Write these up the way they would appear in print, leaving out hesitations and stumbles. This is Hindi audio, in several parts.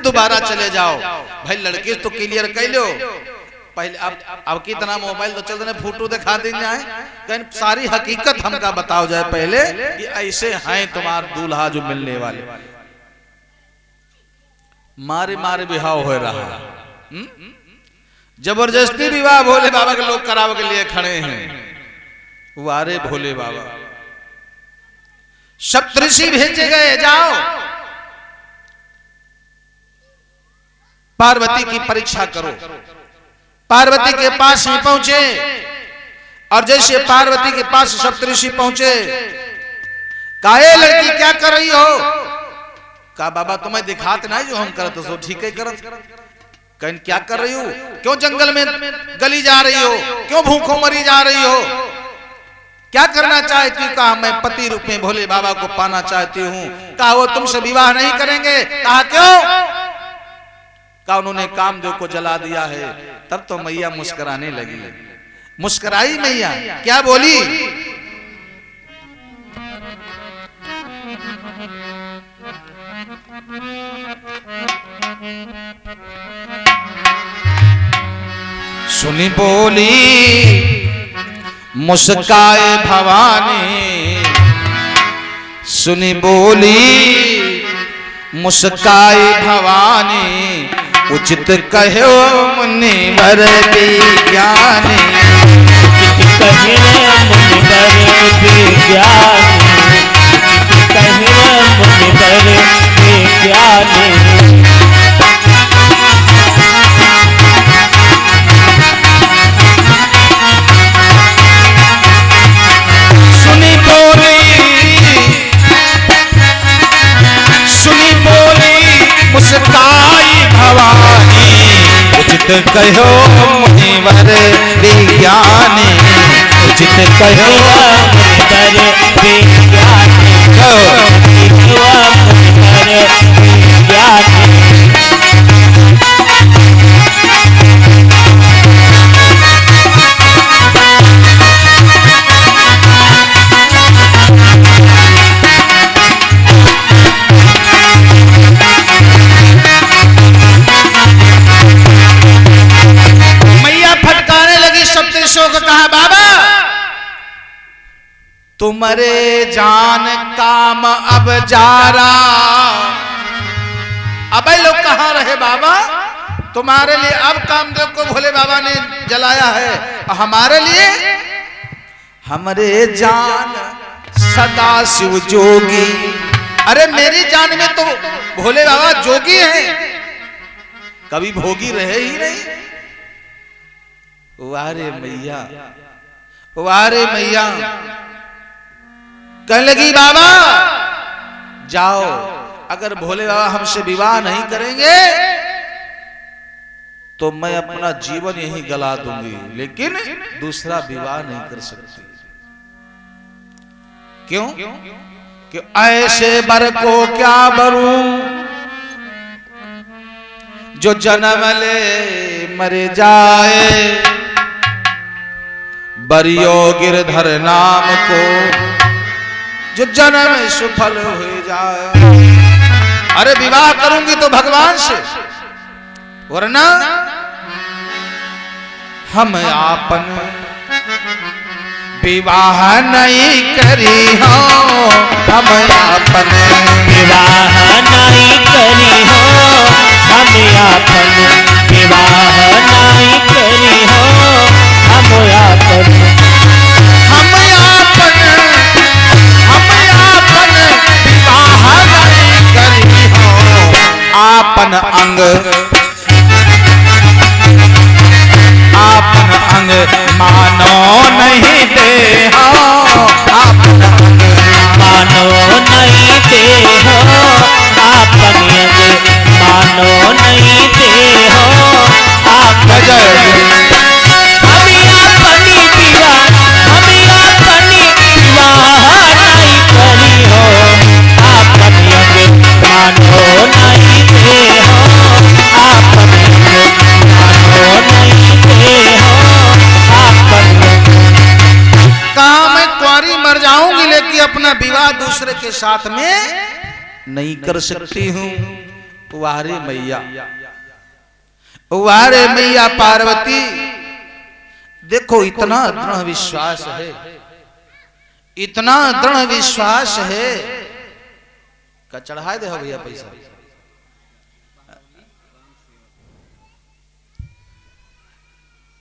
दोबारा चले जाओ। भाई लड़के तो क्लियर कर लो पहले, अब कितना मोबाइल तो चल रहे, फोटो दिखा देंगे कहीं सारी हकीकत हमका बताओ जाए पहले कि ऐसे हैं तुम्हारे दूल्हा जो मिलने वाले। मारे मारे विवाह हो रहा, जबरदस्ती विवाह भोले बाबा के लोग कराव के लिए खड़े हैं। वारे भोले बाबा, सप्तऋषि भेजे गए, जाओ पार्वती की परीक्षा करो। पार्वती के पास ही पहुंचे और जैसे पार्वती के पास सप्तऋषि पहुंचे, काहे लड़की क्या कर रही हो? कहा बाबा तुम्हें दिखाते नहीं जो हम करते सो ठीक है करत। कहीं क्या कर रही हो? क्यों जंगल में गली जा रही हो? क्यों भूखों मरी जा रही हो? क्या करना चाहती हो? कहा मैं पति रूप में भोले बाबा को पाना चाहती हूँ। कहा वो तुमसे विवाह नहीं करेंगे। कहा क्यों? कहा उन्होंने कामदेव को जला दिया है। तब तो मैया मुस्कुराने लगी। मुस्कुराई मैया, क्या बोली? सुनी बोली मुस्काए भवानी, सुनी बोली मुस्काए भवानी, उचित कहो मुनिवर विज्ञानी, उचित कहो मुनिवर विज्ञानी, उचित कहो मुनिवर विज्ञानी। मुस्काई भवानी, उचित कहो मुनिवर विज्ञानी, उचित कहो मुनिवर विज्ञानी, मुनिवर विज्ञानी। को कहा बाबा तुम्हारे जान काम अब जा रहा। अब लोग कहाँ रहे बाबा? तुम्हारे लिए अब कामदेव को भोले बाबा ने जलाया है, हमारे लिए हमारे जान सदा शिव जोगी। अरे मेरी जान में तो भोले बाबा जोगी हैं, कभी भोगी रहे ही नहीं। वारे मैया, वारे मैया, कहने लगी बाबा जाओ, अगर भोले बाबा हमसे विवाह नहीं करेंगे तो मैं अपना जीवन यहीं गला दूंगी, लेकिन दूसरा विवाह नहीं कर सकती। क्यों? कि ऐसे बर को क्या बरूं जो जन्म ले मर जाए, बरियो गिरधर नाम को जो जन्म सुफल हो जाए। अरे विवाह करूंगी तो भगवान से, वरना हम आपन विवाह नहीं करी हो, हम आपन विवाह नहीं करी हो, हम आपन विवाह नहीं करी हो, हम आपन विवाह नहीं करी हो, आपन अंग आपन अंग मानो नहीं दे हो, आपन अंग मानो नहीं दे हो, आपन अंग मानो नहीं दे हो, आप अपना विवाह दूसरे के साथ में नहीं कर सकती हूं। वारे मैया, वारे मैया पार्वती, देखो इतना दृढ़ विश्वास है, इतना दृढ़ विश्वास है। का चढ़ा दे हो भैया पैसा,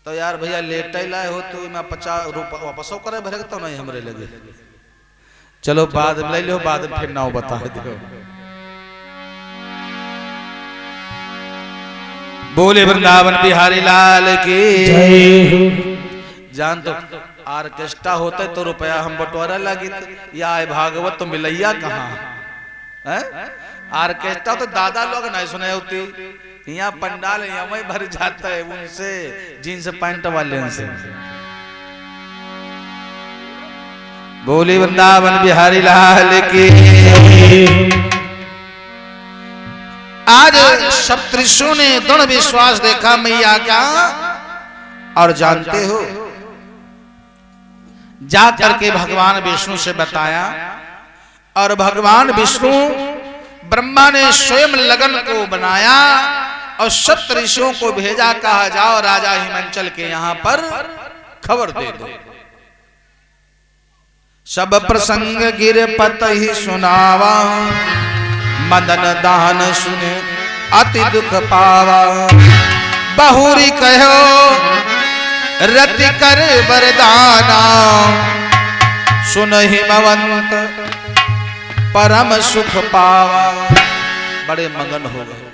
तो यार भैया लेट लाए हो तो मैं 50 रुपया वापस करे भरे तो नहीं हमरे लगे। चलो बाद में ले लो, बाद में फिर नाव बता दो। बोले वृंदावन बिहारी लाल की जान। तो ऑर्केस्ट्रा होते तो रुपया हम बंटवारा लगी, या भागवत तो मिलैया कहाँ है। ऑर्केस्ट्रा तो दादा लोग नहीं सुने होती, यहाँ पंडाल यहाँ भर जाता है उनसे, जीन्स पैंट वाले उनसे। बोले वृंदावन बिहारी लाल की। आज सप्तऋषियों ने दृढ़ विश्वास देखा मैया का, और जानते हो जा करके भगवान विष्णु से बताया, और भगवान विष्णु ब्रह्मा ने स्वयं लगन को बनाया और सप्तऋषियों को भेजा, कहा जाओ राजा हिमांचल के यहाँ पर खबर दे दो। सब प्रसंग गिर पत ही सुनावा, मदन दान सुने अति दुख पावा। बहुरी कहो रति कर वरदाना, सुन हिमवंत परम सुख पावा। बड़े मगन हो गए,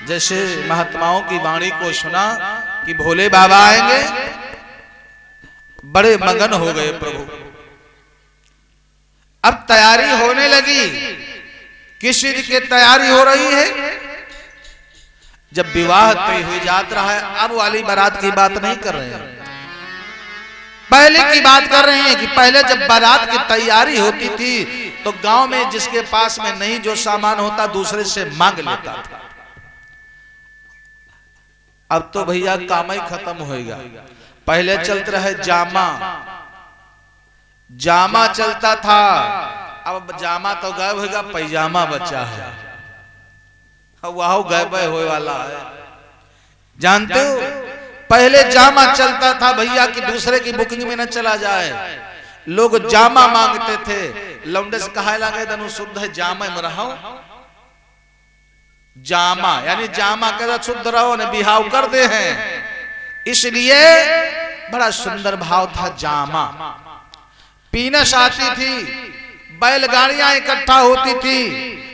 जैसे महात्माओं की वाणी को सुना कि भोले बाबा आएंगे, बड़े मगन हो गए प्रभु। अब तैयारी होने लगी, किस चीज की तैयारी हो रही है। जब विवाह तय हुई जात रहा है, अब वाली बारात की बात नहीं कर रहे हैं, पहले की बात कर रहे हैं कि पहले जब बारात की तैयारी होती थी तो गांव में जिसके पास में नहीं जो सामान होता दूसरे से मांग लेता था। अब तो भैया काम ही खत्म होएगा। पहले चलते रहे जामा, जामा चलता था, अब जामा तो गायब होगा, पैजामा बचा है, वाह गायब होए वाला है। जानते हो पहले जामा चलता था भैया कि दूसरे की बुकिंग में न चला जाए, लोग जामा मांगते थे। लौंडे से कहा लगे तनु शुद्ध है जामा में रहो, जामा यानी जामा कहता शुद्ध रहो ने बिहाव कर दे हैं, इसलिए बड़ा सुंदर भाव था जामा। पीनस आती थी, बैलगाड़ियां इकट्ठा होती थी,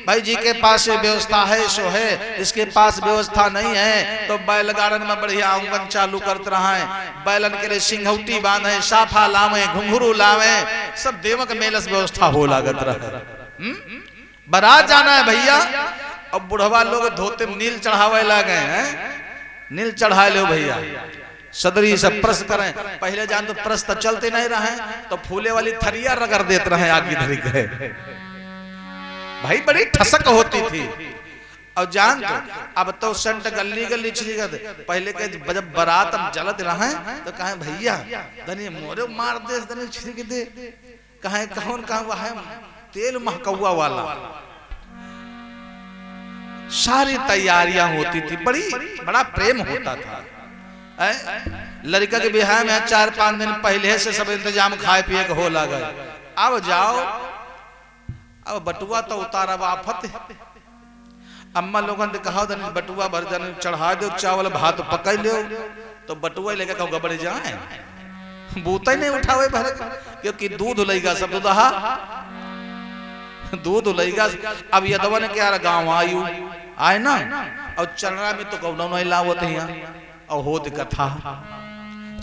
भाई जी के पास व्यवस्था है सो है, इसके पास व्यवस्था नहीं है तो बैलगाड़न में बढ़िया आंगन चालू करते रहे, बैलन के लिए सिंघौटी बांधे, साफा लावे, घुंघरू लावे, सब देवक मेलस व्यवस्था हो लागत रहे। बारात जाना है भैया, अब बुढ़वा लोग धोते नील चढ़ावे लगे हैं, नील चढ़ा लो भैया, सदरी सब प्रस करें। पहले जान तो प्रस तो चलते नहीं रहे तो फूले वाली थरिया रगड़ देते रहे आगे धरी गए, भाई बड़ी ठसक होती थी। और जान तो अब तो संत गली गली चली गए, पहले के जब बारात हम चलत रहे तो कहे भैया धनी मोरे मार दे, धनी छिड़क दे, कहे कौन कहा वह है तेल महकौआ वाला। सारी तैयारियां होती थी, बड़ा प्रेम होता था। लड़का के बिहार में 4-5 दिन पहले से सब इंतजाम खाए पिए के हो लगा। अब जाओ, अब बटुआ तो उतारा आफत। अम्मा लोगन ने कहा बटुआ भर जाने चढ़ा दो, चावल भात पका लो, तो बटुआ लेके कहो गबड़ जाए, बूता ही नहीं उठावे भर, क्योंकि दूध लेगा सब दूधा, दूध लेगा। अब यदवा ने क्या गाँव आयु आए ना, और चरणा में तो कौन नहीं लावत है, और हो कथा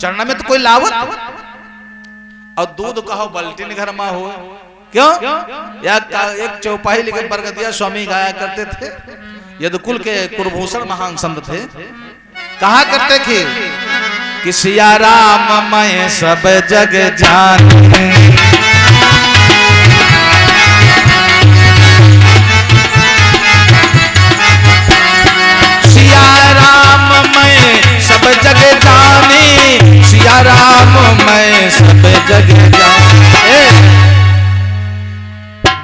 चढ़ना में तो कोई लावत, और दूध कहो बल्टीन घर में हो, क्यों या एक चौपाई लेकर बरगदिया स्वामी गाया करते थे, यदुकुल के कुलभूषण महान संत थे, कहा करते थे कि सिया राम मैं सब जग जान, सिया राम मैं सब जग जाने, सिया राम मैं सब जग जाने।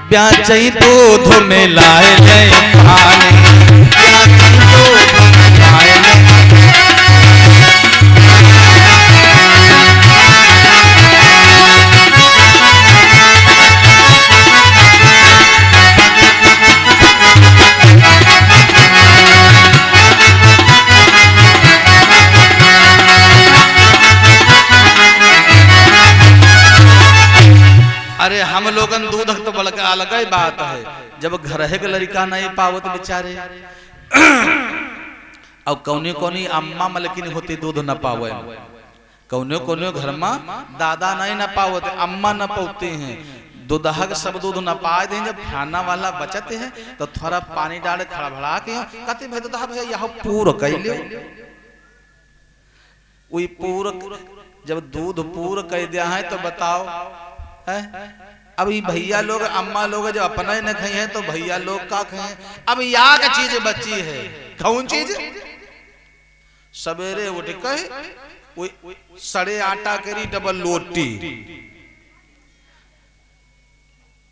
ब्याचई दूध में लाए ले पानी, अलग ही बात है, जब घर के लड़का नहीं पावत बेचारे। अब कौनी कौनी अम्मा मलकिन होती दूध न पावे, कौने कौने घर में दादा नहीं न पावत, अम्मा न पाते हैं, दूधहा के सब दूध न पाए दे। जब खाना वाला बचते हैं तो थोड़ा पानी डाल खड़बड़ा के कहते भाई दूधा भैया यहाँ पूर कैले, वही पूर जब दूध पूर कह दिया है तो बताओ है। अभी भैया लोग अम्मा लोग जब अपना ही न खाई हैं तो भैया लोग का खाए। अब यहाँ का चीज बची है, कौन चीज? सवेरे उठ के सड़े आटा करी डबल रोटी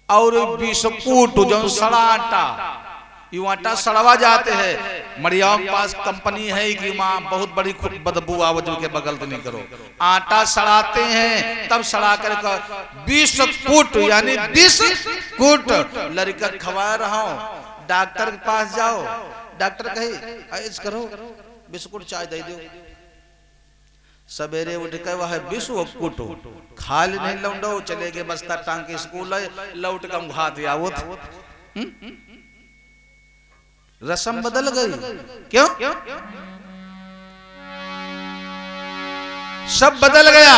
और बिस्कुट जो सड़ा आटा, यू आटा सड़वा जाते हैं। मरियाओं के पास कंपनी है कि वहाँ बहुत बड़ी बदबू आवत के बगल तो नहीं करो, आटा सड़ाते हैं तब सड़ा कर 20 कूट यानी 20 कूट लड़का खवा रहा हूँ। डॉक्टर के पास जाओ, डॉक्टर कहे ऐस करो बिस्कुट चाय दे दो, सवेरे उठ कर वह 20 कूट खा ले नहीं लौटो, चले गए बस्ता टांग के स्कूल लौट कम घा दिया। वो रस्म बदल गई, क्यों? सब बदल गया।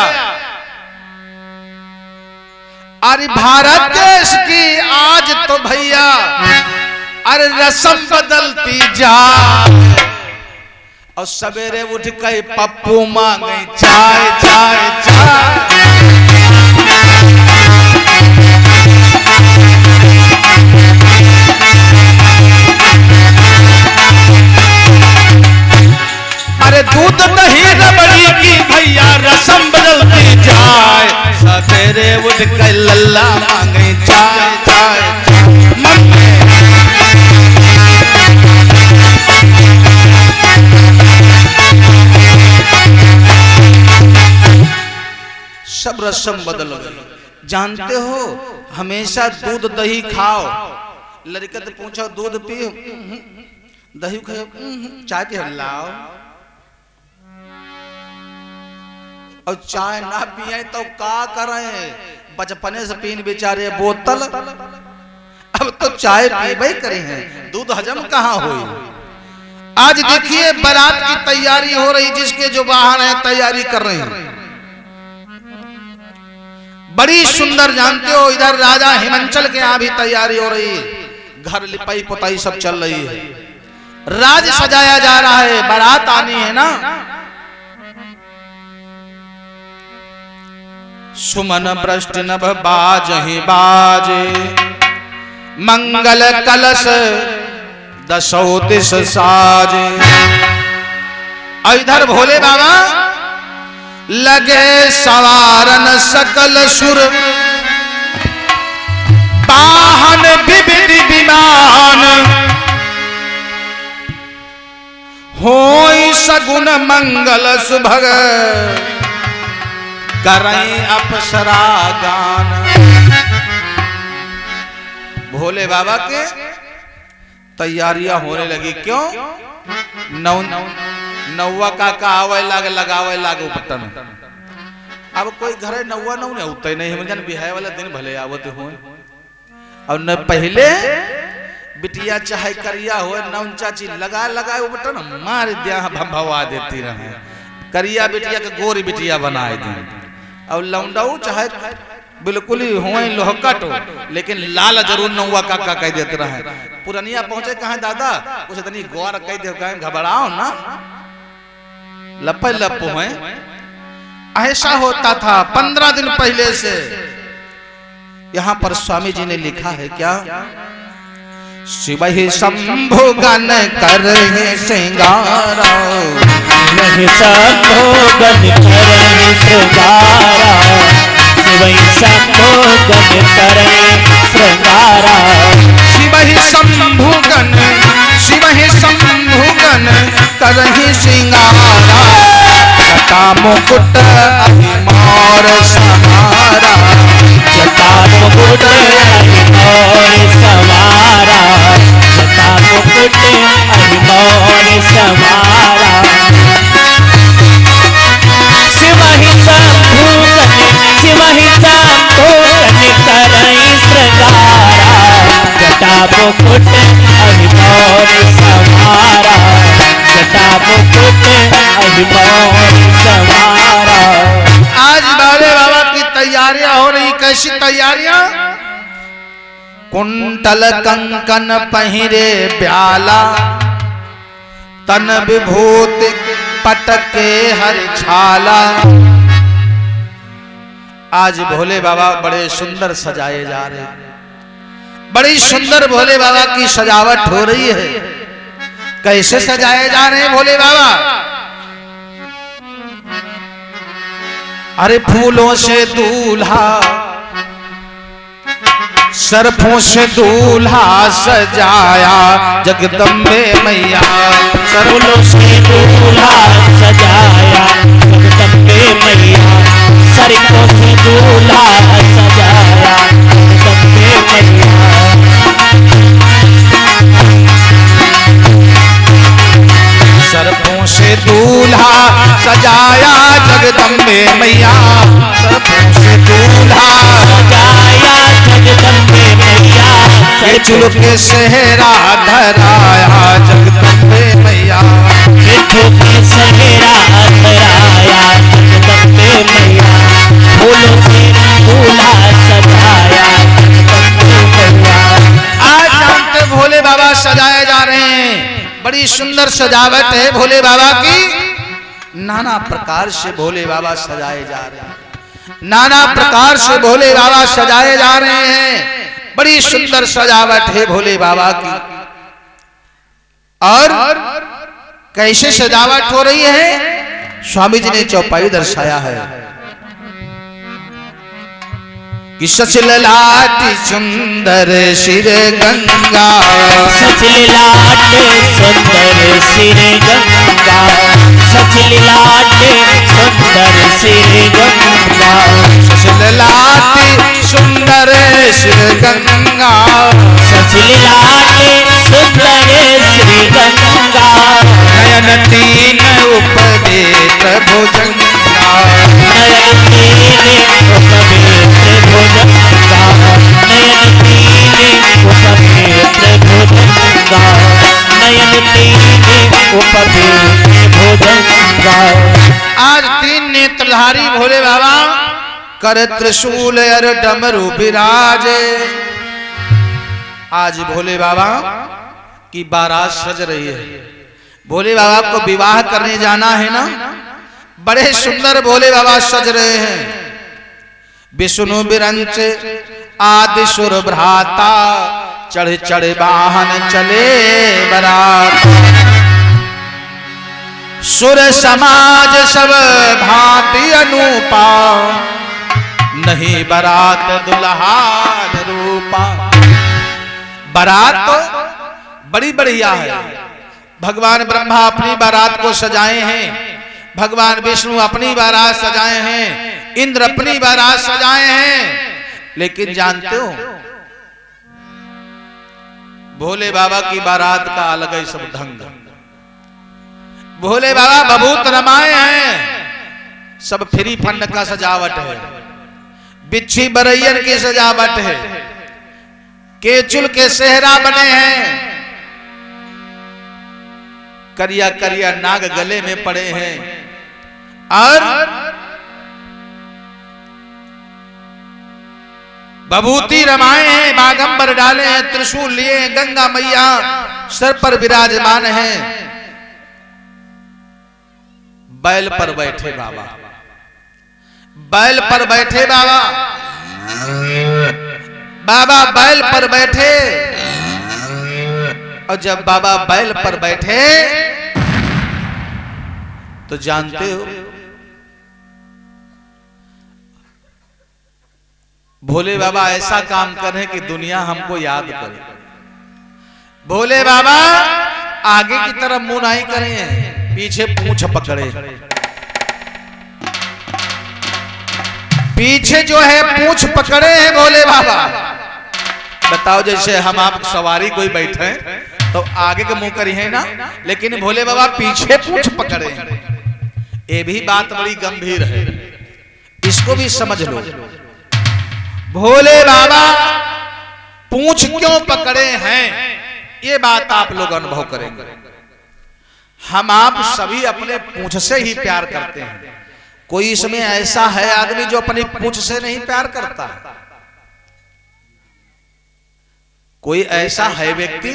अरे भारत देश की आज तो भैया अरे रस्म बदलती जा, और सवेरे उठ के पप्पू मांगे चाय चाय चाय। अरे दूध दही रबड़ी की भैया रस्म बदलती जाए, सवेरे उठ के लल्ला मांगे चाय चाय चाय। सब रस्म बदल गई। जानते हो हमेशा दूध दही खाओ, लड़का तो पूछो दूध पियो, दही खाओ, चाय पियो लाओ, और चाय ना पिए तो का करें? बचपने से पीन बेचारे बोतल, अब तो चाय पीबे करे हैं, दूध हजम कहाँ हुई। आज देखिए बारात की तैयारी हो रही, जिसके जो बाहर है तैयारी कर रहे हैं, बड़ी सुंदर। जानते हो इधर राजा हिमांचल के यहाँ भी तैयारी हो रही है, घर लिपाई पुताई सब चल रही है, राज सजाया जा रहा है, बारात आनी है ना। सुमन भ्रष्ट नभ बाजहि बाजे, मंगल कलश दसो दिश साजे। इधर भोले बाबा लगे सवारन सकल सुर, वाहन विविध विमान, होई सगुन मंगल सुभग, करें अप्सरा गान। भोले बाबा के तैयारियां होने लगी, क्यों? नौवा का आवे लागे लगावे लागो बटन। अब कोई घरे नौवा नौ नहीं होता नहीं, हम जन बिहाय वाला दिन भले आवत हो, और न पहले बिटिया चाहे करिया हो नौ चाची लगा लगा वो बटन मार दिया भभवा देती रहे, करिया बिटिया के गोरी बिटिया बनाए दी, और लौंडाऊ चाहे बिल्कुल ही हुए लोहकट हो, लेकिन लाल जरूर नौवा काका कह देते रहे। पुरनिया पहुंचे कहा दादा कुछ इतनी गौर कह दे, कहें घबराओ ना, लप लप हुए। ऐसा होता था 15 दिन पहले से। यहाँ पर स्वामी जी ने लिखा है क्या? शिव ही शंभु गण कर श्रृंगारा, वही शंभु गण कर श्रृंगारा, शिव ही शंभु गण कर श्रृंगारा, शिव ही शंभु गण, शिव ही शंभु गण करहि श्रृंगारा, जटा मुकुट अहिमौर समारा, जटा मुकुट अहिमौर समारा, जटा मुकुट अहिमौर समारा, शिव ही शंभु गण, शिव ही शंभु गण करहि श्रृंगारा, कुंटल कंकन पहिरे ब्याला, तन विभूति पटके हर छाला। आज भोले बाबा बड़े सुंदर सजाए जा रहे हैं, बड़ी सुंदर भोले बाबा की सजावट हो रही है। कैसे सजाए जा रहे हैं भोले बाबा? अरे फूलों से दूल्हा, सरफों से दूल्हा सजाया जगदम्बे मैया। फूलों से दूल्हा सजाया जगदम्बे मैया, सरफों से दूल्हा सजाया जगदम्बे मैया। सरफों से दूल्हा सजाया जगदम्बे मैया, सरफों से दूल्हा सजाया जगदम्बे मैया, चुल के सेहरा धराया जगदम्बे मैया। के सेहरा धराया जगदम्बे मैया, फूलों से दूल्हा सजाया जगदम्बे मैया। आज जानते भोले बाबा सजाए जा रहे हैं, बड़ी सुंदर सजावट है भोले बाबा की। नाना प्रकार से भोले बाबा सजाए जा रहे हैं, नाना प्रकार से भोले बाबा सजाए जा रहे हैं। बड़ी सुंदर सजावट है भोले बाबा की। और कैसे सजावट हो रही है? स्वामी जी ने चौपाई दर्शाया है कि सचललाट सुंदर सिर गंगा, सचललाट सुंदर सिर गंगा, सचललाट सुंदर सिर गंगा, सचललाट सुंदर सिर गंगा, सचललाट सुंदर सिर गंगा। नयन तीन उपवेत भुजंगा, नयन तीन उपवेत भुजंगा, नयन तीन उपवेत भुजंगा, नयन तीन उपवेत भुजंगा। आज तीन नेत्रधारी भोले बाबा कर त्रिशूल और डमरू विराजे। आज भोले बाबा की बारात सज रही है। भोले बाबा को विवाह करने जाना है ना, बड़े सुंदर भोले बाबा सज रहे हैं। विष्णु बिरंच आदि सुर भ्राता, चढ़ चढ़ वाहन चले बरात। सुर समाज सब भांति अनूपा, नहीं बरात दुल्हान रूपा। बारात तो बड़ी बढ़िया है। भगवान ब्रह्मा अपनी बारात को सजाए हैं, भगवान विष्णु अपनी बारात सजाए हैं, इंद्र अपनी बारात सजाए हैं। लेकिन जानते हो भोले बाबा की बारात का अलग ही सब ढंग। भोले बाबा बभूत रमाए हैं, सब फ्री फंड का सजावट है, बिच्छी बरैयन की सजावट है, केचुल के सेहरा बने हैं, करिया करिया नाग गले में पड़े हैं। और बभूति रमाए हैं, बागंबर डाले हैं, त्रिशूल लिए हैं, गंगा मैया सर पर विराजमान हैं। बैल पर बैठे बाबा, बैल पर बैठे बाबा, बाबा बैल पर बैठे। और जब बाबा बैल पर बैठे तो जानते हो भोले बाबा ऐसा काम कर रहे हैं कि दुनिया हमको याद करे। भोले बाबा आगे की तरफ मुंह नहीं करे, पीछे पूंछ पकड़े। पीछे जो है पूंछ पकड़े हैं भोले बाबा। बताओ जैसे हम आप सवारी कोई बैठे तो आगे के मुंह करी है ना, लेकिन भोले बाबा पीछे पूंछ पकड़े हैं। ये भी बात बड़ी गंभीर है, इसको भी समझ लो। भोले बाबा पूंछ क्यों पकड़े हैं, ये बात आप लोग अनुभव करेंगे। हम आप सभी अपने पूंछ से ही प्यार करते हैं। कोई इसमें ऐसा है आदमी जो अपनी पूंछ से नहीं प्यार करता? कोई ऐसा है व्यक्ति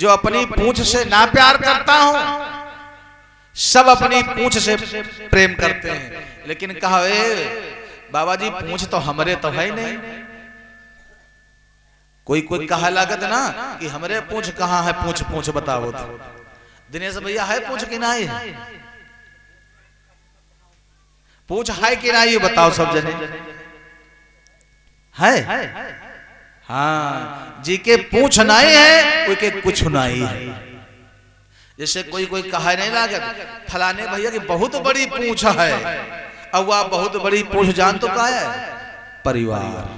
जो अपनी पूंछ से ना प्यार करता हो? सब अपनी पूंछ से प्रेम करते हैं, लेकिन कहा बाबा जी पूंछ तो हमरे तो है नहीं। कोई कोई कहा लागत ना कि हमरे पूंछ कहाँ है, पूंछ पूंछ बताओ तो। दिनेश भैया है पूंछ कि नहीं है? पूंछ है कि नहीं ये बताओ सब जने। है? हाँ, जी के पूंछ नहीं है, कोई के कुछ नहीं है। जैसे कोई कोई कहा नहीं लागत फलाने भैया की बहुत बड़ी पूंछ है, अब वह बहुत बड़ी पूंछ जान तो क्या है? परिवार।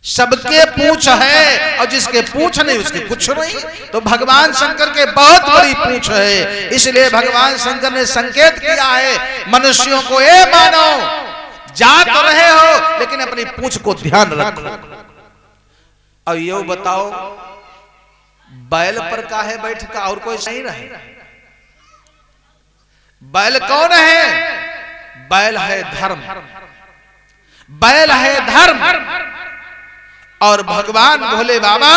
सबके पूंछ है और जिसके पूंछ नहीं उसके कुछ नहीं। तो भगवान शंकर के बहुत बड़ी पूंछ है, इसलिए भगवान शंकर ने संकेत किया है मनुष्यों को, ए मानो जा तो रहे हो लेकिन अपनी पूंछ को ध्यान रखो। और ये बताओ बैल पर काहे बैठ का और कोई सही रहे? बैल कौन है? बैल है धर्म, बैल है धर्म। और भगवान भोले बाबा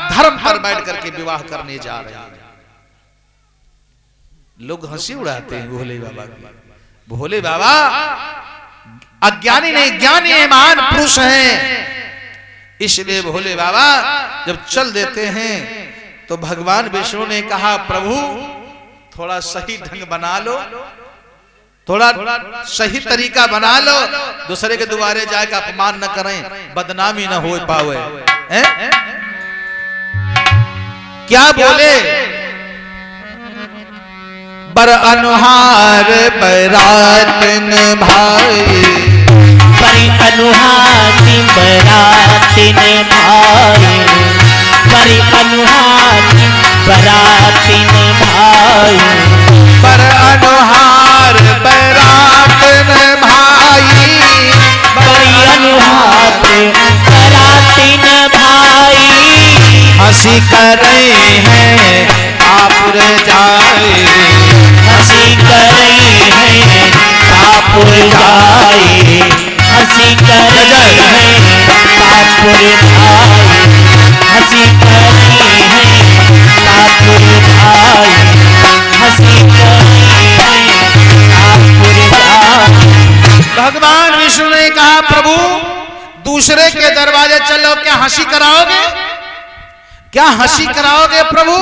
धर्म पर बैठ करके विवाह करने जा रहे हैं। लोग हंसी उड़ाते हैं भोले बाबा की। भोले बाबा अज्ञानी नहीं ज्ञानी है, महान पुरुष हैं। इसलिए भोले बाबा जब चल देते हैं तो भगवान विष्णु ने कहा प्रभु थोड़ा सही ढंग बना लो, थोड़ा सही तरीका बना लो, दूसरे के द्वारे जाकर अपमान न करें, बदनामी न हो पावे। क्या बोले? बर अनुहार बरातन भाई, बरी अनुहारी बरातिन भाई, बरी अनुहारी बरातिन भाई, बर अनुहार बरातन भाई, बरी अनुहार बरातिन भाई, हंसी कर रहे हैं आपुर जाए, हंसी कर रही है कापुर जाए, हंसी कर रही है कापुर जाए, हंसी कर रही है कापुर जाए, हंसी कर रही है कापुर जाए। भगवान विष्णु ने कहा प्रभु दूसरे के दरवाजे चलो, क्या हंसी कराओगे? क्या हंसी कराओगे प्रभु?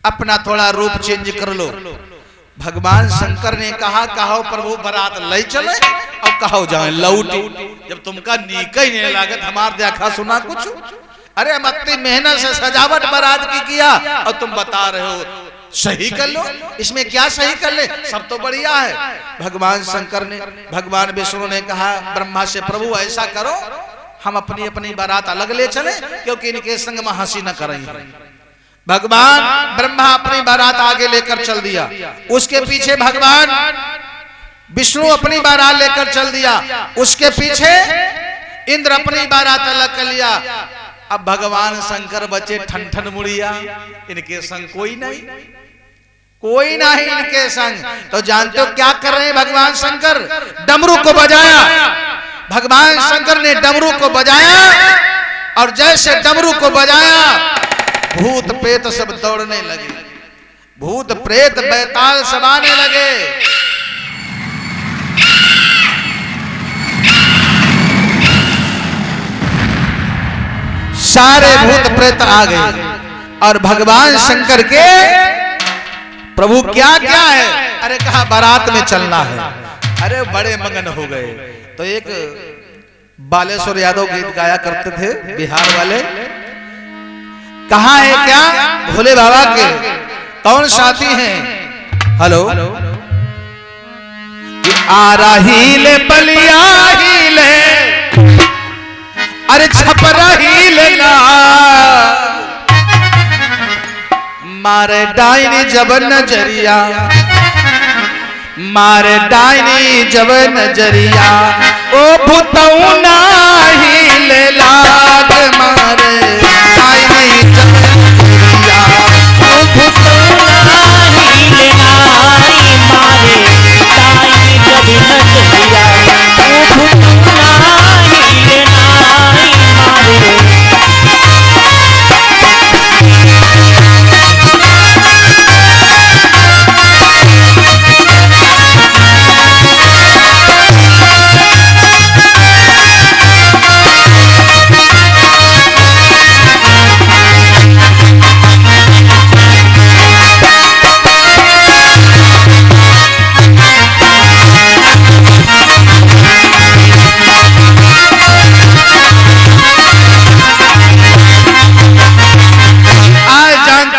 अपना थोड़ा रूप चेंज कर लो। भगवान शंकर ने कहा कहो प्रभु बारात ले चले और कहो जाए लौटी। जब तुमका नीक ही नहीं लागत हमार देखा सुना कुछ। अरे हम इतनी मेहनत से सजावट बारात की किया और तुम बता रहे हो सही कर लो, इसमें क्या सही कर ले, सब तो बढ़िया है। भगवान शंकर ने भगवान विष्णु ने कहा ब्रह्मा से प्रभु ऐसा करो हम अपनी अपनी बारात अलग ले चले, क्योंकि इनके संग में हंसी न करेंगे। भगवान ब्रह्मा अपनी बारात आगे लेकर चल दिया, उसके पीछे भगवान विष्णु अपनी बारात लेकर चल दिया, उसके पीछे इंद्र अपनी बारात अलग कर लिया। अब भगवान शंकर बचे ठन ठन मुड़िया, इनके संग कोई नहीं, कोई नहीं इनके संग। तो जानते हो क्या कर रहे हैं भगवान शंकर? डमरू को बजाया। भगवान शंकर ने डमरू को बजाया और जैसे डमरू को बजाया भूत प्रेत सब दौड़ने लगे, भूत प्रेत बैताल सब आने लगे। सारे भूत प्रेत आ गए और भगवान शंकर के प्रभु क्या क्या है? अरे कहा बारात में चलना है। अरे बड़े मगन हो गए। तो एक बालेश्वर यादव गीत गाया करते थे बिहार वाले, कहाँ है क्या भोले बाबा के कौन साथी हैं? हेलो आ रही ले बलिया ही ले, अरे छप रही ले ना, मारे डाइनी जब नजरिया, मारे डाइनी जब नजरिया, ओ भूतऊ नाही ले लाग, मारे डाइनी जब नजरिया, ओ भूतऊ नाही ले नाई, मारे डाइनी जब नजरिया, ओ भूतऊ नाही ले नाई, मारे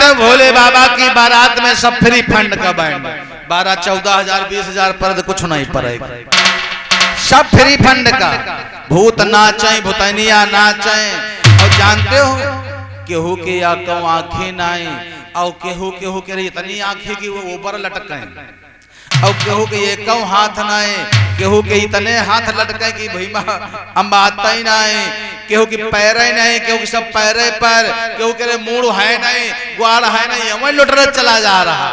हो भोले बाबा की बारात में सब फ्री फंड का बैंड, 12-14,000 20,000 पर कुछ नहीं पड़ेगा, सब फ्री फंड का। भूत नाचे, भूतनिया नाचे। और जानते हो केहू के या कौ आंखें नाई, और केहू केहू के इतनी आंखें कि वो ऊपर लटके, और केहू के ये कौ हाथ नाए, केहू के इतने हाथ लटके कि भईमा हम आता ही नाए, केहू की पैर ही नहीं, केहू की सब पैरे पर, केहू के मूड़ है नहीं, ग्वाड़ है नहीं, वही लुटरे चला जा रहा।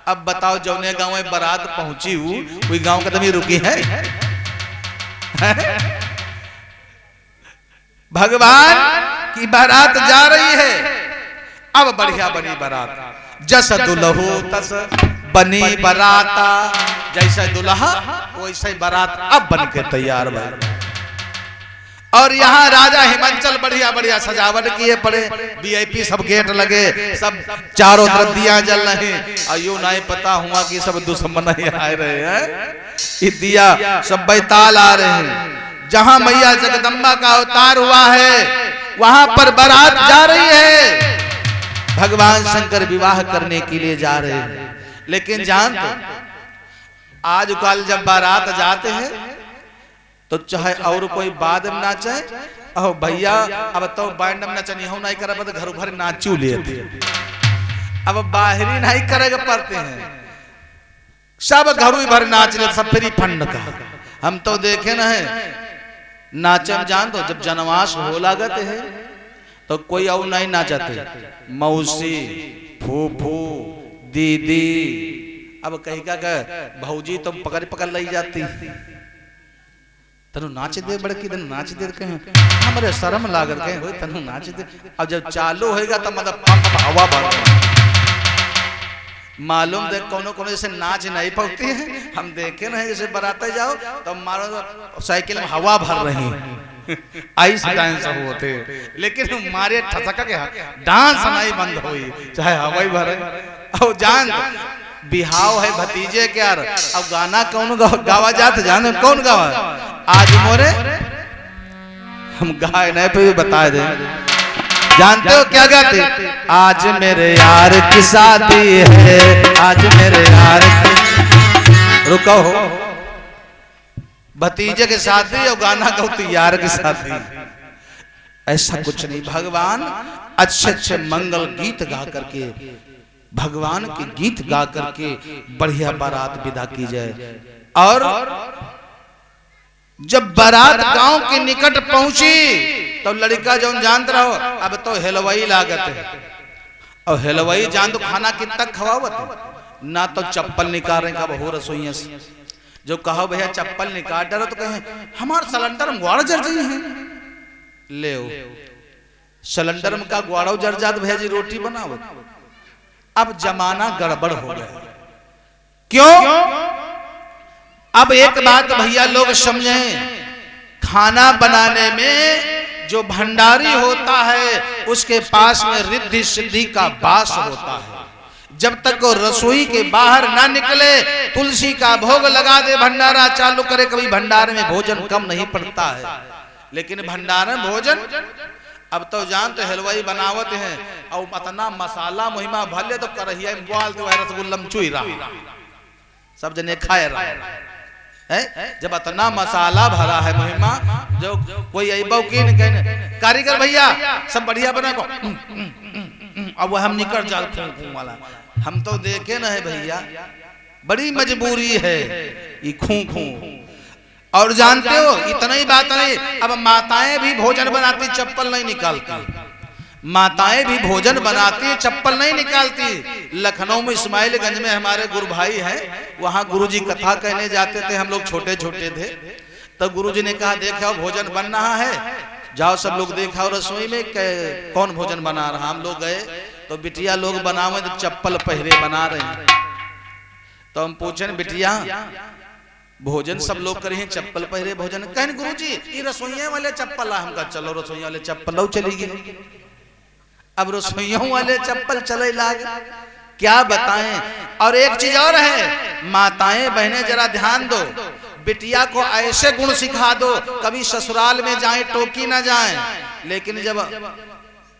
अब बताओ जौने गांव में बारात पहुंची हूँ, कोई गांव कदम ही रुकी है? भगवान की बारात जा रही है। अब बढ़िया बनी बारात, जस दुल्हो तस बनी बाराता, जैसे दुल्हा वैसे बारात अब बन के तैयार भाई। और यहाँ राजा हिमांचल बढ़िया बढ़िया सजावट किए पड़े, वीआईपी सब गेट लगे, सब चारों तरफ दिया जल रहे। और यूं नहीं पता हुआ कि सब दुश्मन ही आ रहे हैं, ये दिया सब बैताल आ रहे हैं। जहां मैया जगदम्बा का अवतार हुआ है वहां पर बारात जा रही है, भगवान शंकर विवाह करने के लिए जा रहे हैं। लेकिन जान तो आजकल जब बारात जाते हैं तो चाहे और कोई बाद में नाचे, अहो भैया अब तो बैंड में नचनी हो नहीं करे तो घर भर नाचू लेते, अब बाहरी नहीं करेगा पड़ते हैं, सब घरों भर नाच ले, सब फ्री फंड का। हम तो देखे न है नाचे में जान दो, जब जनवास हो लागत है तो कोई और नहीं नाचते, मौसी फूफू दीदी, अब कहीं का भौजी तुम पकड़ पकड़ लाई जाती, तनु नाच दे बड़की दिन नाच दे कहीं हमारे शर्म लागत कहीं हो, तनु नाच दे। अब जब चालू होएगा तो मतलब हवा भर, मालूम देख कोनो कोनो जैसे नाच नहीं पड़ती है, हम देखे नहीं जैसे बराते जाओ तो मारो साइकिल में हवा भर रही आइस डांस होते, लेकिन मारे ठसका के डांस नहीं बंद हुई, चाहे हवा ही भरे। और जान बिहाव है भतीजे के यार, अब गाना कौन गावा जाते जाने कौन गावा, आज मोरे हम गाए नहीं पे बता दे, जानते हो क्या गाते? आज मेरे यार की शादी है, आज मेरे यार की, रुको हो भतीजे के शादी और गाना गाती यार की शादी, ऐसा कुछ नहीं। भगवान अच्छे अच्छे मंगल गीत गा करके, भगवान के गीत गा करके बढ़िया बारात विदा की जाए। और जब बारात गांव के निकट पहुंची तो लड़का जो जानते रहो अब तो हलवाई लागत है, और हलवाई जान तो खाना कितना खवावत ना, तो चप्पल निकाल रहे कब हो रसोइया से, जो कहो भैया चप्पल निकाल डरो तो कहें हमारे सिलेंडर में ग्वाड़ जर जाई है, ले सिलेंडर में का ग्वाड़ो जर जात भैया जी रोटी बनाओ। अब जमाना गड़बड़ हो गया, क्यों? अब एक बात भैया लोग समझे, खाना बनाने में जो भंडारी होता है उसके पास में रिद्धि सिद्धि का वास होता है। जब तक वो रसोई के बाहर ना निकले, तुलसी का भोग लगा दे, भंडारा चालू करे, कभी भंडारे में भोजन कम नहीं पड़ता है। लेकिन भंडारे में भोजन अब तो जान तो हलवाई बनावत है, और इतना मसाला मुहिमा भले तो करहिया बोल तो रसगुल्ला में चुई रहा, सब जने खाए रहा है। जब इतना मसाला भरा है मुहिमा, जो कोई अबौकीन कहने कारीगर भैया सब बढ़िया बना को, अब वह हम निकल जाल खूं वाला, हम तो देखे ना है भैया, बड़ी मजबूरी है ये खूं खूं। और जानते हो इतना ही बात नहीं, अब माताएं भी भोजन बनाती चप्पल नहीं निकालती, माताएं भी भोजन बनाती चप्पल नहीं निकालती। लखनऊ में इस्माइलगंज में हमारे गुरु भाई हैं, वहां गुरुजी कथा कहने जाते थे, हम लोग छोटे छोटे थे, तो गुरुजी ने कहा देखो भोजन बन रहा है, जाओ सब लोग देखा और रसोई में कौन भोजन बना रहा। हम लोग गए तो बिटिया लोग बनावे तो चप्पल पहरे बना रहे हैं, तो हम पूछे बिटिया भोजन सब लोग करे हैं चप्पल पहरे भोजन, कहने गुरुजी ये रसोइया वाले चप्पल है, हमका चलो रसोइया वाले चप्पल चली गई। अब रसोइयों वाले चप्पल चले लाग, क्या बताएं। और एक चीज और है, माताएं बहनें जरा ध्यान दो, बिटिया को ऐसे गुण सिखा दो कभी ससुराल में जाए टोकी ना जाए, लेकिन जब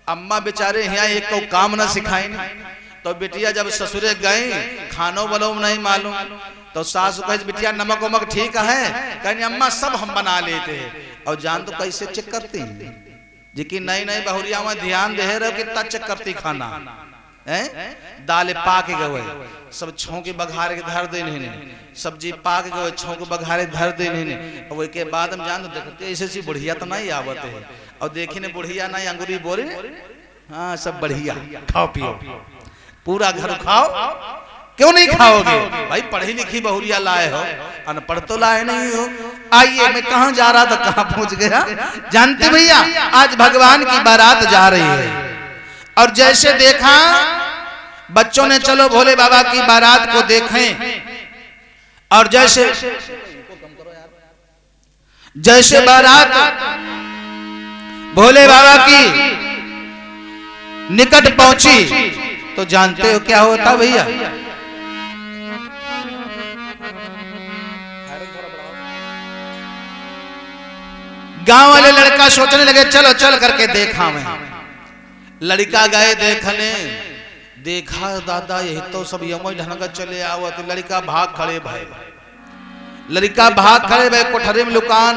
अम्मा बेचारे यहाँ एक को काम न सिखाई तो बिटिया जब ससुरे गई खानो वालों नहीं मालूम तो सासू कहे बिटिया नमक वमक ठीक है, कहनी अम्मा सब हम बना लेते हैं। और जान तो कैसे चेक करती जी कि नहीं नहीं बहुरिया में ध्यान दे रहे हो कितना चेक करती खाना है। दाल पाक गए सब छौके बघारे के धर दे नहीं, सब्जी पाक गए छौके बघारे धर दे नहीं। और के बाद हम जान तो देखते ऐसे बुढ़िया तो नहीं आवत है। और देखी ने बुढ़िया नहीं अंगूरी बोरे हाँ सब बढ़िया खाओ पियो पूरा घर खाओ। क्यों नहीं खाओगे भाई, पढ़ी लिखी बहुरिया लाए हो, अनपढ़ तो लाए नहीं हो। आइए मैं कहां जा रहा था कहां पहुंच गया जानते भैया। आज भगवान की बारात जा रही है और जैसे देखा बच्चों ने चलो भोले बाबा की बारात को देखें और जैसे बारात भोले बाबा की निकट पहुंची तो जानते हो क्या होता भैया। गांव वाले लड़का सोचने लगे चलो चल करके देखा मैं। लड़का गए देखने, देखा दादा यही तो सब यमो ढंग चले आओ। तो लड़का भाग खड़े भाई, लड़का भाग खड़े भाई कोठरे में लुकान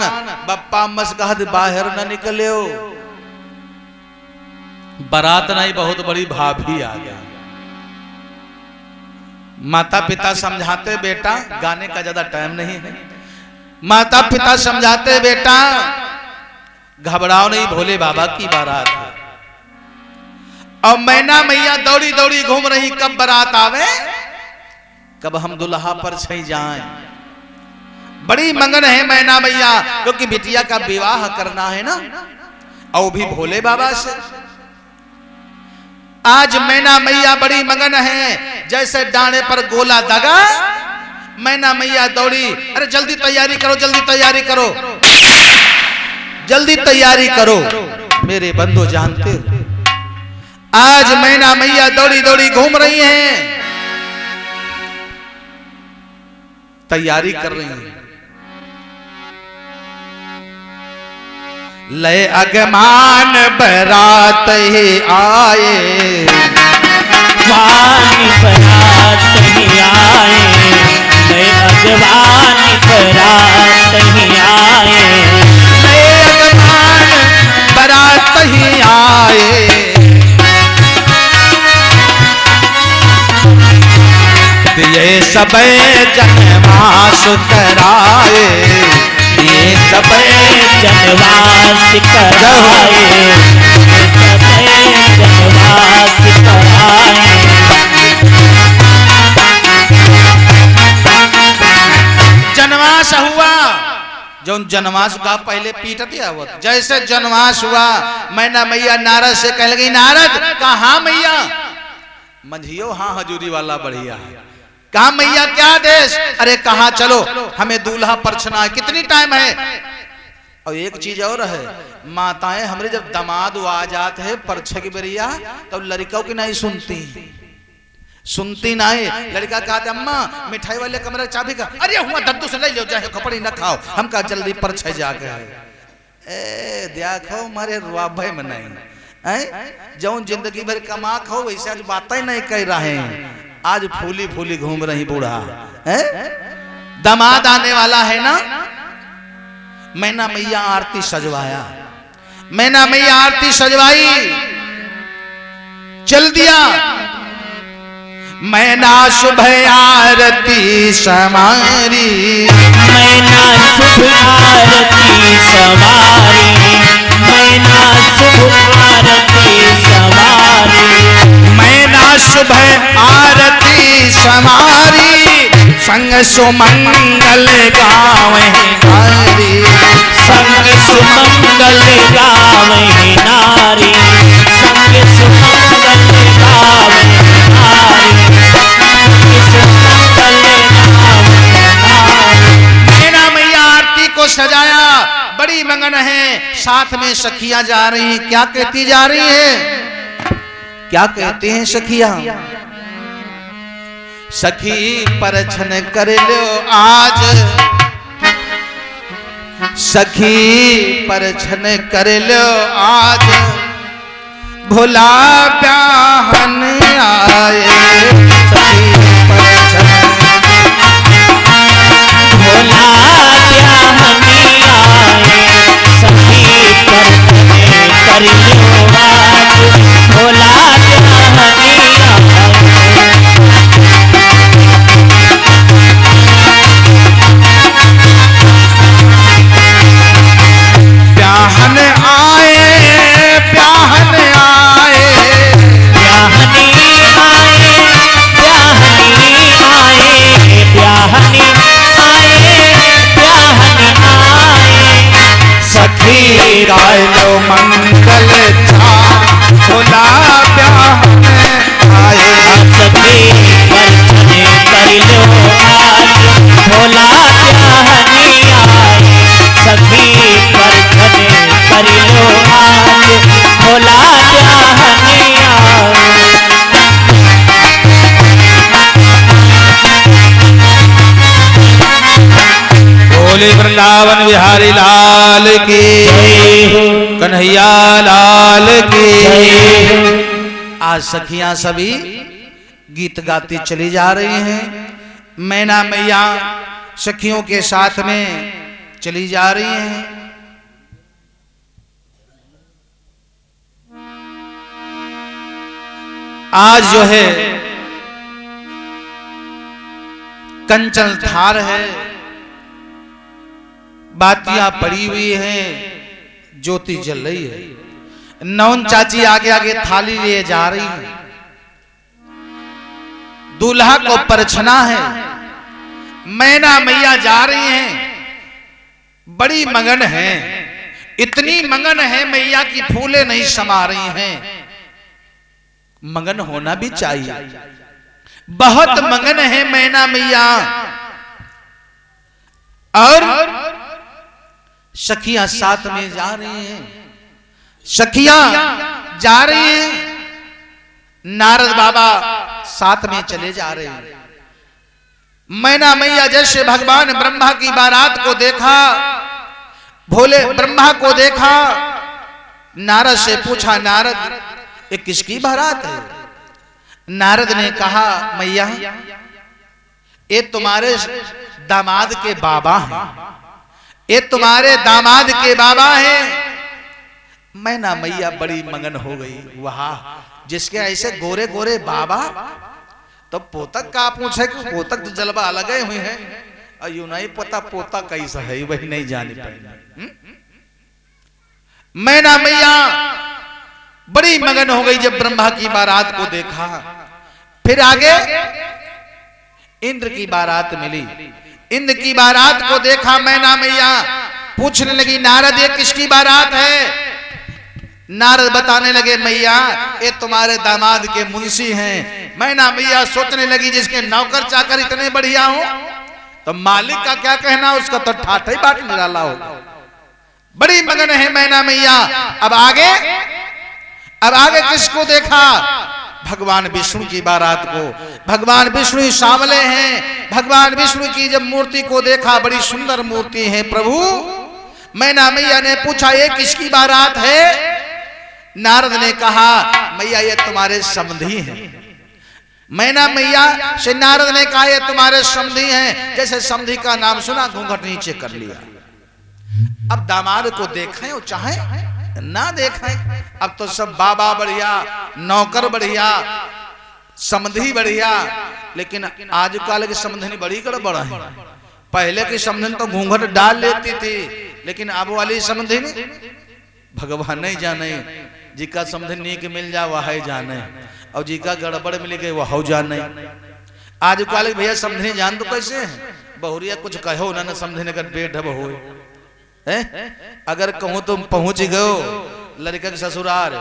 बप्पा मसगहद बाहर न निकले हो। बारात नहीं बहुत बड़ी भाभी आ गया। माता पिता समझाते बेटा गाने का ज्यादा टाइम नहीं है। माता पिता समझाते बेटा घबराओ नहीं भोले बाबा की बारात है। और मैना मैया दौड़ी दौड़ी घूम रही कब बारात आवे, कब हम दुल्हा पर छई जाएं। बड़ी मंगन है मैना मैया क्योंकि बिटिया का विवाह करना है ना, और भी भोले बाबा से। आज मैना मैया बड़ी मगन है, जैसे डांडे पर गोला दगा मैना मैया दौड़ी, अरे जल्दी तैयारी करो जल्दी तैयारी करो जल्दी तैयारी करो। मेरे बंधु जानते हो आज मैना मैया दौड़ी दौड़ी घूम रही हैं, तैयारी कर रही हैं। लय अगमान बरात ही आए, वानी बरात ही आए, लय अगवान बरात ही आए, लय अगमान बरात ही आए। ये सब जनवास कराए, ये सब जनवास कराए, जनवास कराए। जनवास हुआ जो जनवास का पहले पीटते आवत, जैसे जनवास हुआ मैना मैया नारद से कह लगी नारद कहा मैया मंझियो हाँ हजूरी वाला बढ़िया है। कहा मैया क्या देश, अरे कहा चलो हमें दूल्हा परछना है, कितनी टाइम है। और एक चीज और है, माताएं हमारे जब दामाद आ जाते हैं परछे की बरिया तब लड़कों की नहीं सुनती नहीं। लड़का कहते अम्मा मिठाई वाले कमरे चाबी का, अरे हुआ दद्दू से ले लो जाए खपड़ी न खाओ, हम कहा जल्दी परछे जाके ए देखो मारे रुआबे में नहीं जो जिंदगी भर कमा खाओ वैसे आज बातें नहीं कह रहे हैं। आज फूली फूली घूम रही बूढ़ा दामाद आने वाला है ना। मैना मैया आरती सजवाया, मैना मैया आरती सजवाई, चल दिया मैना शुभ आरती समारी, मैना शुभ आरती सवारी, मैना शुभ आरती सवारी, मैना शुभ आरती समारी, संग सुमंगल गावे नारी, संग सुमंगल गावे नारी, संग सुमंगल गावे नारी, संग सुमंगल गावे नारी। मैना मैया आरती को सजाया, बड़ी मंगन है, साथ में सखियां जा रही हैं। क्या कहती जा रही है, क्या कहते हैं सखियां, सखी परछन कर लो आज, सखी परछन कर लो आज, भोला ब्याहन आए सखी परछन। भोला ब्याहनी आए सखी परछने कर लो आज। भोला ब्याहनी ब्याहन आए ब्याहन आए ब्याहनी आए ब्याहनी आए ब्याहनी आए ब्याहनी आए सखी गाय लो मंगल छा भोला ब्याहन आए सखी परछने कर लो आज। भोला ब्याहनी आए सखी परछने कर लो आज। भोला ब्याहनी आए। बोले वृंदावन बिहारी लाल की कन्हैया लाल की। आज सखियां सभी गीत गाती चली जा रही हैं। मैना मैया सखियों के साथ में चली जा रही हैं। आज जो है कंचन थार है, बातियां पड़ी हुई हैं, ज्योति जल रही है। नौन चाची आगे आगे थाली लिए जा रही है। दूल्हा को परछना है। मैना मैया जा रही हैं, बड़ी मगन है। इतनी मगन है मैया की फूले नहीं समा रही हैं। मगन होना भी चाहिए। बहुत मगन है मैना मैया। और सखियां साथ में जा रही हैं। सखियां जा रही हैं, नारद बाबा साथ में चले जा रहे हैं। मैना मैया जैसे भगवान ब्रह्मा की बारात को देखा, भोले ब्रह्मा को देखा, नारद से पूछा, नारद ये किसकी बारात है? नारद ने कहा, मैया ये तुम्हारे दामाद के बाबा हैं, ये तुम्हारे दामाद के बाबा हैं। मैना मैया बड़ी मगन हो गई। वाह, जिसके ऐसे गोरे गोरे बाबा, तो पोतक का पूछे कि पोतक तो जलवा अलग हुए हैं, और यूं नहीं पता पोता कैसा है, वही नहीं जानी पाई। मैना मैया बड़ी मगन हो गई जब ब्रह्मा की बारात को देखा। फिर आगे इंद्र की बारात मिली। इंद्र की बारात को देखा मैना मैया, पूछने लगी, नारद ये किसकी बारात है? नारद बताने लगे, मैया ये तुम्हारे दामाद के मुंशी हैं। मैना मैया सोचने लगी, जिसके नौकर चाकर इतने बढ़िया हो तो मालिक का क्या कहना, उसका तो ठाठा ही बाट निराला हो। बड़ी मगन है मैना मैया। अब आगे किसको देखा? भगवान विष्णु की बारात को। भगवान विष्णु सांवले हैं। भगवान विष्णु की जब मूर्ति को देखा, बड़ी सुंदर मूर्ति है प्रभु। मैना मैया ने पूछा, ये किसकी बारात है? नारद ने कहा, मैया ये तुम्हारे समधी हैं। मैना मैया से नारद ने कहा, ये तुम्हारे समधी हैं। जैसे समधी का नाम सुना, घूंघट नीचे कर लिया। अब दामाद को देखें और चाहे ना देखें, अब तो सब बाबा बढ़िया, नौकर बढ़िया, समधी बढ़िया। लेकिन आजकल की समधनी बड़ी गड़बड़ है। पहले की समधनी तो घूंघट डाल लेती थी, लेकिन अब वाली समधनी भगवान नहीं जाने। जिका समधनी के मिल जा वह जाने, और जिका गड़बड़ मिल गई वह जाने। आजकल भैया समधनी जान तो कैसे है? बहुरिया कुछ कहो ना समधनी का बेढब हो। अगर कहूं तुम पहुंच गयो लड़का के ससुराल,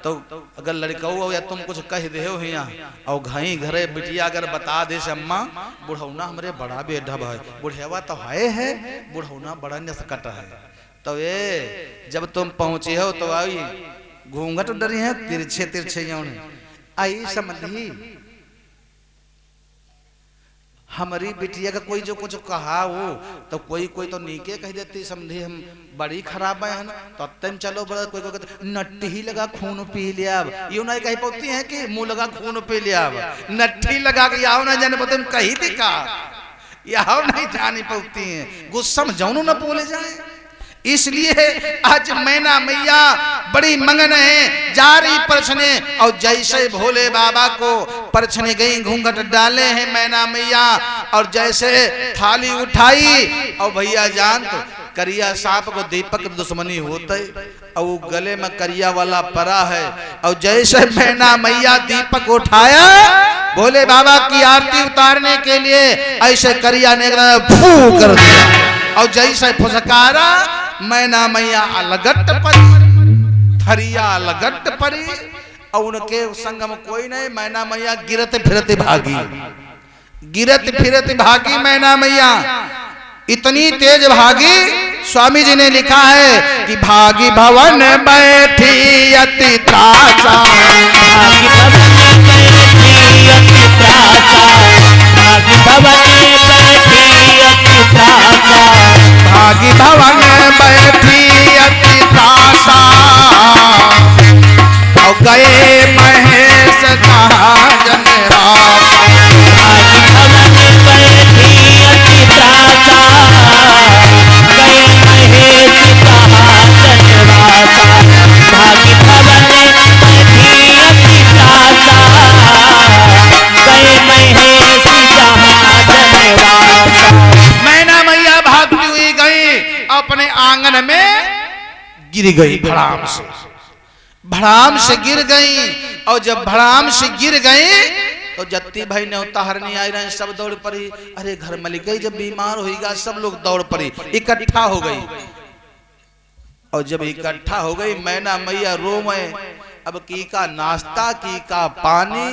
तो अगर लड़का हो या तुम कुछ कह दे हो यहाँ, और घई घरे बिटिया अगर बता दे से, अम्मा बुढ़ौना हमरे बड़ा बेढब है, बुढ़ेवा तो है बुढ़ौना बड़ा नसकट है, तो ये जब तुम पहुंचे हो तो आई घूंघट डरी है तिरछे तिरछे आई समझी। हमारी बिटिया का कोई जो कुछ कहा हो तो कोई कोई तो नीके कह देती, समझी हम बड़ी खराब है ना, तो तब चलो बड़ा कोई कोई कहते नट्टी लगा खून पी लिया, यूं नहीं कही पौती है कि मुंह लगा खून पी लिया, नट्टी लगा के आओ ना जाने पता कही थी का आओ नहीं जानी पौती है, गुस्सा में जाऊन न बोले जाए। इसलिए आज मैना मैया बड़ी मंगन है, जा रही परछने, और जैसे भोले बाबा को परछने गई घूंघट डाले हैं मैना मैया, और जैसे थाली उठाई और भैया जान तो करिया सांप को दीपक दुश्मनी होते, और वो गले में करिया वाला परा है, और जैसे मैना मैया दीपक उठाया भोले बाबा की आरती उतारने के लिए, ऐसे करिया ने फू कर दिया, और जैसे फुसकारा मैना मैया अलगट परी, थरिया अलगट परी, और उनके संगम कोई नहीं, मैना मैया गिरत फिरत भागी, गिरत फिरत भागी मैना मैया, इतनी तेज भागी स्वामी जी ने लिखा है कि भागी भवन बैठी अति त्रासा, भागी भवन बैठी अति त्रासा, भागी भवन बैठी अति त्रासा, भागी भवन बैठी अति त्रासा, और गए महेश कहा जनरासा, भागी भवन बैठी अति त्रासा, गए महेश कहा जनरासा, भागी भवन बैठी अति त्रासा, गए महेश कहा जनरासा। मैना मैया भागती हुई गई, अपने आंगन में गिर गई, भड़ाम से गिर गई, और जब भड़ाम से गिर गई तो जत्ती भाई ने उतार नहीं आई रहे, सब दौड़ पड़ी, अरे घर में गई जब बीमार होगा सब लोग दौड़ पड़ी, इकट्ठा हो गई, और जब इकट्ठा हो गई मैना मैया रोवे, अब की का नाश्ता की का पानी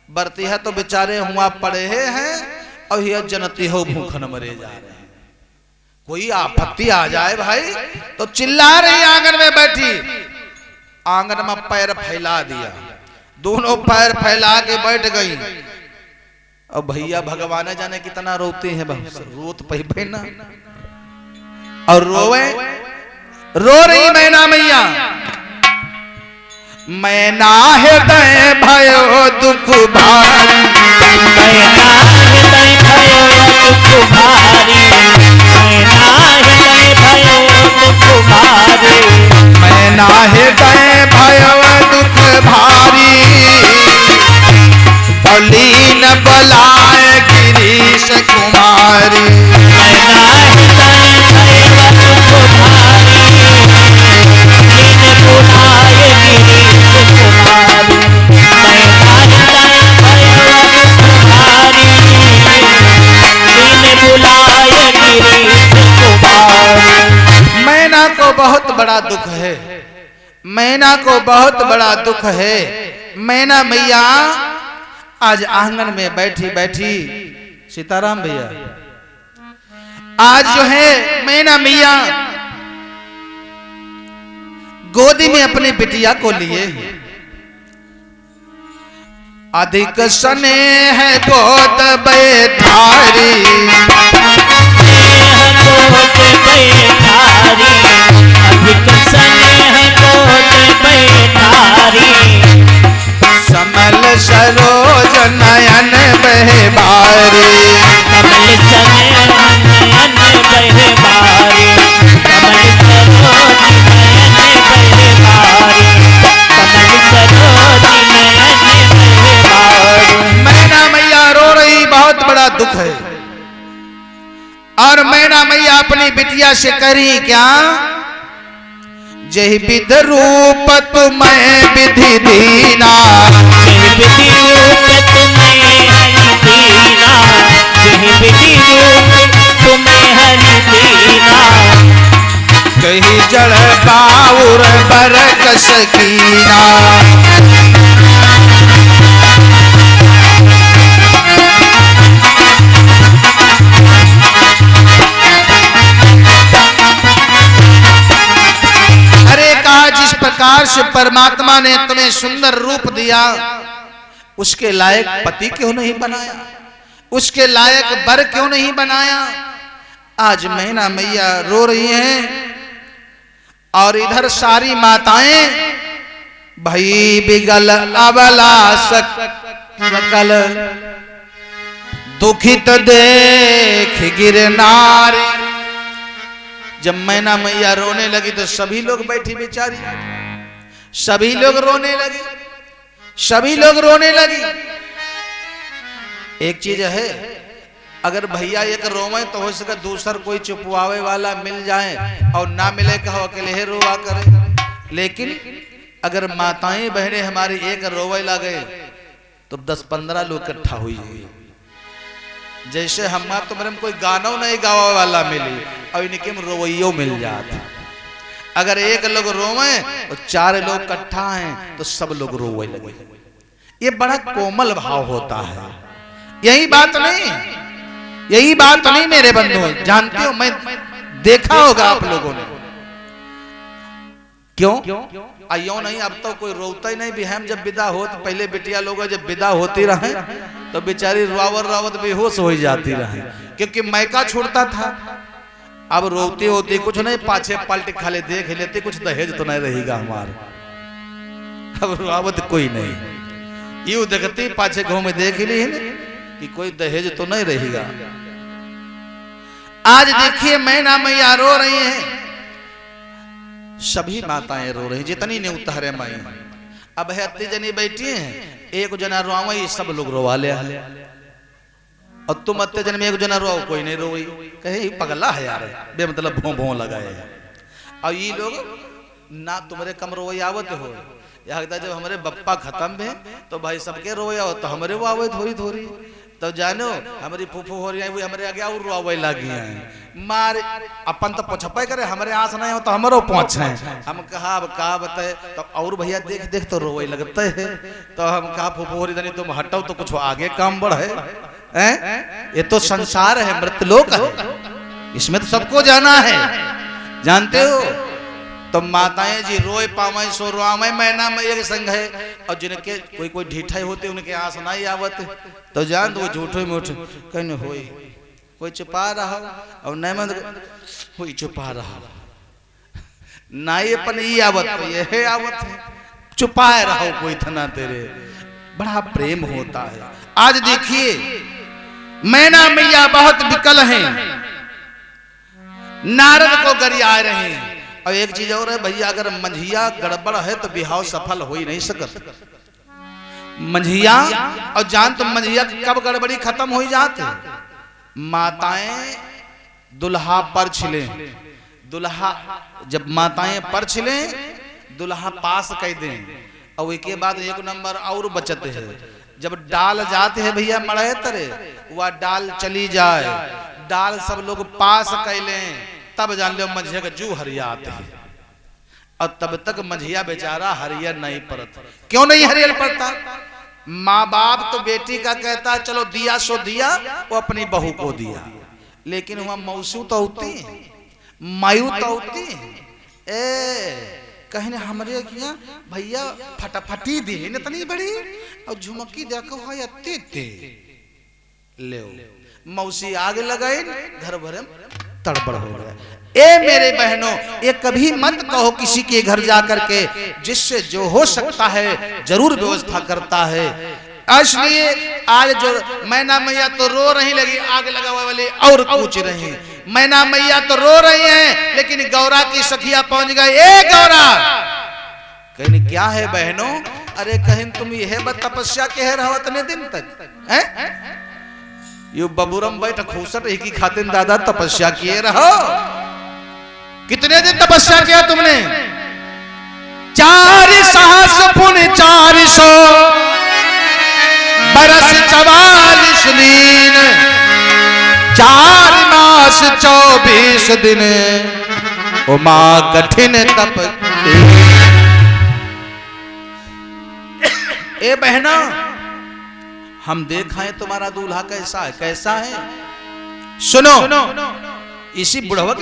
बरती है, तो बेचारे हुआ पड़े हैं, और यह जनती हो भूखन मरे जा रहे हैं, कोई आपत्ति आ जाए भाई तो चिल्ला रही, आंगन में बैठी, आंगन में पैर फैला दिया, दोनों पैर फैला के बैठ गई, और भैया भगवान जाने कितना रोते हैं, रोत पे ना, और रोवे रो रही मैना मैया, मैना हृदय भयो दुख भारी, मैना हृदय भयो दुख भारी, मैना हृदय भयो दुख भारी, मैना हृदय भयो दुख भारी, बलीन बुलाए गिरीश कुमारी, मैना हृदय भयो दुख भारी, बलीन बुलाए गिरीश कुमारी, मैना हृदय भयो दुख भारी, बलीन बुलाए गिरीश कुमारी। मैना को बहुत बड़ा दुख है, मैना को बहुत बड़ा दुख है, मैना मैया आज आंगन में बैठी बैठी, सीताराम भैया आज जो है मैना मैया गोदी में अपनी बिटिया को लिए, अधिक स्नेह गोद बैठारी, गोद बैठारी, अधिक स्नेह गोद बैठारी, समल सरोज नयन बहबारी, कमल सनयन बहबारी, कमल सरोज नयन बहबारी, कमल सरोज नयन बहबारी। मैना मैया रो रही, बहुत बड़ा दुख है, और मैना मैया अपनी बिटिया से करी क्या, जय विध रूप तुम्हें विधि दीना, जय विधि रूप तुम्हें हरि दीना, जय विधि रूप तुम्हें हरि दीना, कहीं जड़ बाउर बरकस कीना, जिस प्रकार से परमात्मा ने तुम्हें सुंदर रूप दिया, उसके लायक पति क्यों नहीं बनाया, उसके लायक बर क्यों नहीं बनाया। आज मैना मैया रो रही हैं और इधर सारी माताएं भई बिगल अबला सकल दुखित देख गिरनार। जब मैना मैया रोने लगी तो सभी लोग बैठी बेचारी, सभी लोग रोने लगे, सभी लोग रोने लगी। एक चीज है, अगर भैया एक रोवे तो हो सके दूसर कोई चुपवावे वाला मिल जाए और ना मिले कहो अकेले ही रोवा करे। लेकिन अगर माताएं बहनें हमारी एक रोवे लगे तो 10-15 लोग इकट्ठा हुई जाए। जैसे हमारे तुम्हारे में कोई गाना नहीं गावा वाला मिली और इनके में रोवैयो मिल जाता। अगर एक लोग रोवे तो 4 लोग इकट्ठा हैं तो सब लोग रोवे लगे। ये बड़ा कोमल भाव होता है। यही बात नहीं, यही बात नहीं मेरे बंधु, जानते हो मैं देखा होगा आप लोगों ने। क्यों आयो नहीं, अब तो कोई रोता ही नहीं भी। हम जब विदा हो तो पहले बिटिया लोग जब विदा होती रहे तो बेचारी रावत रावत बेहोश हो जाती रहे, क्योंकि मैका छूटता था। अब रोती होती कुछ नहीं, पाछे पलट खाले देख लेते कुछ दहेज तो नहीं रहेगा हमारा। अब रावत कोई नहीं, यूं देखती पाछे गांव में देख ली कि कोई दहेज तो नहीं रहेगा। आज देखिए मैना मैया रो रही हैं, सभी माताएं रो रही, जितनी ने उतारे माई। अब है अत्ती जनी बैठी हैं, एक जना रोवा सब लोग रोवा ले, और तुम अत्ते जन में एक जना रोओ कोई नहीं रोई, कहे पगला है यार बे मतलब भों भों लगाए। और ये लोग ना तुम्हारे कम रोई आवत हो, जब हमारे बप्पा खत्म है तो भाई सबके रोया हो तो हमारे वो आवे थोड़ी थोड़ी। तो जानो हमारी फूफू हो रही है वो हमारे आगे और रोवे लगी हैं। मारे अपन तो पोछपे करे, हमारे आस नहीं हो तो हमारो पहुंचे। हम कहा अब कहा बताए तो और भैया देख देख तो रोवे लगते है। तो हम कहा फूफू हो रही तुम हटो तो कुछ आगे काम बढ़े। ये तो संसार है, मृतलोक है, इसमें तो सबको जाना है, जानते हो। तो माताएं जी रोए पावे सो रोआवे मैना मैया के संग है। और जिनके कोई कोई ढीठा होते उनके आस नहीं आवत तो जान दो झूठे मूठे कहने होई कोई छुपा रहा और नहीं मन कोई छुपा रहा नाई अपन ये आवत ये है आवत है, छुपाए रहो कोई थना तेरे। बड़ा प्रेम होता है। आज देखिए मैना मैया बहुत विकल हैं, नारद को गरिया रहे हैं। और एक चीज और है भैया, अगर मंझिया गड़बड़ है तो बिहाव सफल हो ही नहीं सकता। मंझिया और जान तो मंझिया कब गड़बड़ी खत्म हो जाती। माताएं दुल्हा पर छिले, दुल्हा जब माताएं पर छिले दुल्हा पास कह दें और एक बाद एक नंबर और बचत है। जब डाल जाते हैं भैया मड़े तरे वह डाल चली जाए, डाल सब लोग पास कह लें तब जान लो मंझिया का जू हरिया आते हैं। और तब तक मंझिया बेचारा हरियर नहीं पड़ता। क्यों नहीं हरियर पड़ता? माँ बाप तो बेटी का कहता है चलो दिया सो दिया, वो अपनी बहू को दिया। लेकिन वहां मौसू तो होती मायू तो होती कहीं हमरे किया भैया फटाफटी दे इतनी बड़ी और झुमकी देखो भाई अत्ते ले मौसी आग लगाए घर भरे तड़बड़ हो गया। ए मेरे बहनों, ये कभी मत कहो किसी के घर जाकर के, जिससे जो हो सकता है जरूर व्यवस्था करता है। इसलिए आज जो मैना मैया तो रो रही लगी आग लगाने वाले और पूछ रही। मैना मैया तो रो रही हैं लेकिन गौरा की सखिया पहुंच गए। ए गौरा कहीं क्या है बहनों? अरे कहीं तुम यह तपस्या के रहो इतने दिन तक हैं? यू बबूरम बैठ खूसट एक ही खातिन दादा तपस्या किए रहो। कितने दिन तपस्या किया तुमने? 4 सहस पुन 400 बरस 44 दिन 4 मास 24 दिन उमा कठिन तप। ए बहना हम देखाएं तुम्हारा दूल्हा कैसा है, कैसा है? सुनो इसी बुढ़वा